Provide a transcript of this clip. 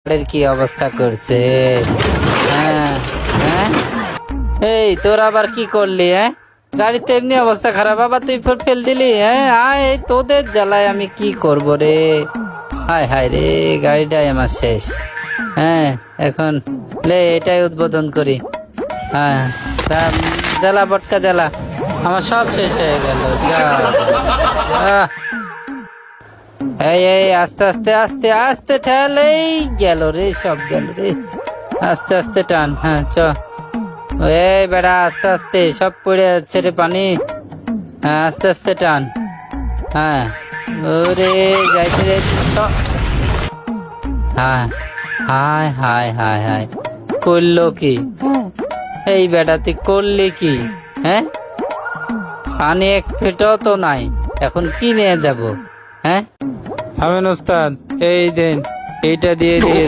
এর কি অবস্থা করছে। হ্যাঁ হ্যাঁ, এই তোর আবার কি করলি? হ্যাঁ, গাড়িতে এমনি অবস্থা খারাপ, আবার তুই ফেল দিলি। হ্যাঁ আয়, এই তোদের জ্বালায় আমি কি করব রে। হায় হায় রে, গাড়িটাই আমার শেষ। হ্যাঁ, এখন লে এটাই উদ্বোধন করি। হ্যাঁ, জ্বালা বটকা জ্বালা, আমার সব শেষ হয়ে গেল। এই এই আস্তে আস্তে আস্তে আস্তে ঠেল, এই গেল রে, সব গেল রে। আস্তে আস্তে টান। হ্যাঁ চ, এই বেড়া আস্তে আস্তে, সব পড়ে যাচ্ছে রে পানি। হ্যাঁ আস্তে আস্তে টান। হ্যাঁ, ওরে যাইতে যাইতে হ্যাঁ, হায় হায় হায় হায়, করলো কি? এই বেটা তুই করলি কি? হ্যাঁ, পানি এক ফেটাও তো নাই, এখন কি নিয়ে যাব? হ্যাঁ, আমিন ওস্তাদ, এই দেন, এইটা দিয়ে দিয়ে